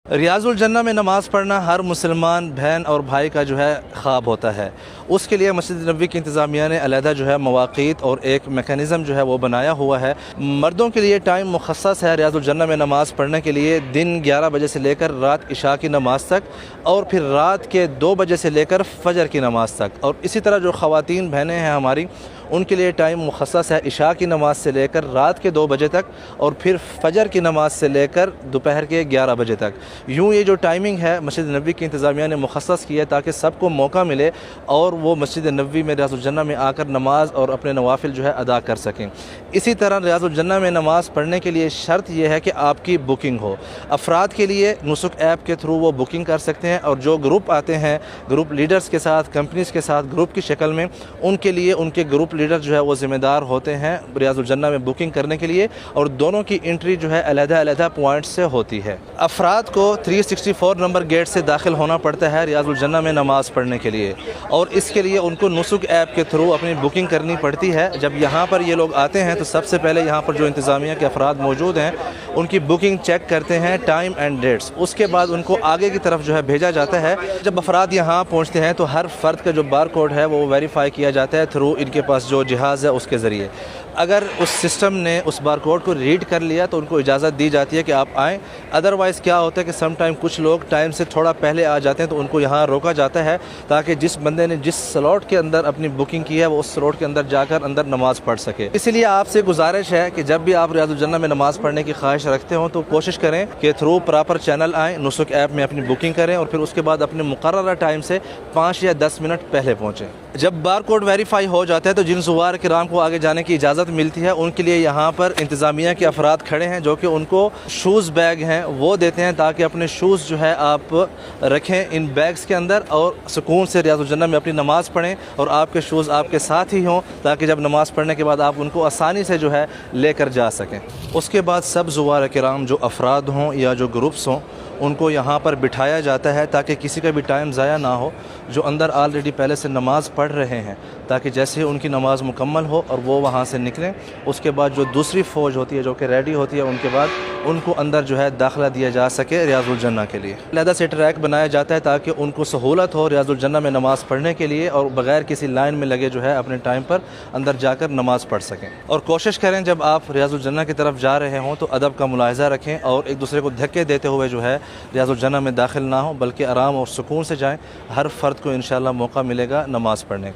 रियाजुल जन्ना में नमाज़ पढ़ना हर मुसलमान बहन और भाई का जो है ख्वाब होता है। उसके लिए मस्जिद नबवी की इंतज़ामिया ने अलहदा जो है मवाक़ीत और एक मेकनिज़म जो है वो बनाया हुआ है। मर्दों के लिए टाइम मुखस्सस है रियाजुल जन्ना में नमाज़ पढ़ने के लिए, दिन 11 बजे से लेकर रात इशा की नमाज़ तक, और फिर रात के 2 बजे से लेकर फ़जर की नमाज़ तक। और इसी तरह जो ख़वातीन बहनें हैं हमारी, उनके लिए टाइम मुखस्सस है इशा की नमाज़ से लेकर रात के 2 बजे तक, और फिर फ़जर की नमाज़ से लेकर दोपहर के 11 बजे तक। यूँ ये जो टाइमिंग है मस्जिद नबवी की इंतज़ामिया ने मुखस्सस की है ताकि सबको मौका मिले और वो मस्जिद नबवी में रियाजुल जन्ना में आकर नमाज और अपने नवाफिल जो है अदा कर सकें। इसी तरह रियाजुल जन्ना में नमाज़ पढ़ने के लिए शर्त यह है कि आपकी बुकिंग हो। अफराद के लिए नुसुक ऐप के थ्रू वो बुकिंग कर सकते हैं, और जो ग्रुप आते हैं ग्रुप लीडर्स के साथ, कंपनीज़ के साथ ग्रुप की शक्ल में, उनके लिए उनके ग्रुप लीडर जो है वो ज़िम्मेदार होते हैं रियाजुल जन्ना में बुकिंग करने के लिए, और दोनों की एंट्री जो है अलग-अलग पॉइंट से होती है। अफराद को 364 नंबर गेट से दाखिल होना पड़ता है रियाजुल जन्ना में नमाज़ पढ़ने के लिए, और इसके लिए उनको नुसुक ऐप के थ्रू अपनी बुकिंग करनी पड़ती है। जब यहाँ पर ये लोग आते हैं तो सबसे पहले यहाँ पर जो इंतज़ामिया के अफराद मौजूद हैं उनकी बुकिंग चेक करते हैं, टाइम एंड डेट्स। उसके बाद उनको आगे की तरफ जो है भेजा जाता है। जब अफराद यहाँ पहुँचते हैं तो हर फ़र्द का जो बार कोड है वो वेरीफाई किया जाता है थ्रू इनके पास जो जहाज़ है उसके ज़रिए। अगर उस सिस्टम ने उस बार कोड को रीड कर लिया तो उनको इजाज़त दी जाती है कि आप आएँ। अदरवाइज़ क्या होता है कि सम टाइम कुछ लोग टाइम से थोड़ा पहले आ जाते हैं तो उनको यहाँ रोका जाता है ताकि जिस बंदे ने जिस स्लॉट के अंदर अपनी बुकिंग की है वो उस स्लॉट के अंदर जाकर अंदर नमाज़ पढ़ सके। इसीलिए आपसे गुजारिश है कि जब भी आप रियाजुल जन्ना में नमाज़ पढ़ने की ख्वाहिश रखते हो तो कोशिश करें कि थ्रू प्रॉपर चैनल आएँ, नुसुक ऐप में अपनी बुकिंग करें, और फिर उसके बाद अपने मुकर्ररा टाइम से 5 या 10 मिनट पहले पहुँचें। जब बार कोड वेरीफाई हो जाता है तो जिन ज़ुवार किराम को आगे जाने की इजाज़त मिलती है उनके लिए यहाँ पर इंतज़ामिया के अफराद खड़े हैं जो कि उनको शूज़ बैग हैं वो देते हैं ताकि अपने शूज़ जो है आप रखें इन बैग्स के अंदर और सुकून से रियाजुल जन्ना में अपनी नमाज़ पढ़ें, और आपके शूज़ आपके साथ ही हों ताकि जब नमाज़ पढ़ने के बाद आप उनको आसानी से जो है लेकर जा सकें। उसके बाद सब ज़ुवार किराम जो अफराद हों या जो ग्रुप्स हों उनको यहाँ पर बिठाया जाता है ताकि किसी का भी टाइम ज़ाया ना हो, जो अंदर ऑलरेडी पहले से नमाज़ पढ़ रहे हैं, ताकि जैसे ही उनकी नमाज़ मुकम्मल हो और वो वहाँ से निकलें, उसके बाद जो दूसरी फ़ौज होती है जो कि रेडी होती है उनके बाद उनको अंदर जो है दाखिला दिया जा सके रियाजुल जन्ना के लिए। अलहदा से ट्रैक बनाया जाता है ताकि उनको सहूलत हो रियाजुल जन्ना में नमाज़ पढ़ने के लिए और बग़ैर किसी लाइन में लगे जो है अपने टाइम पर अंदर जाकर नमाज़ पढ़ सकें। और कोशिश करें जब आप रियाजुल जन्ना की तरफ जा रहे हों तो अदब का मुलाहिज़ा रखें और एक दूसरे को धक्के देते हुए जो है रियाजुल जन्ना में दाखिल ना हो, बल्कि आराम और सुकून से जाएँ। हर फ़र्द को इंशाअल्लाह मौका मिलेगा नमाज़ पढ़ने का।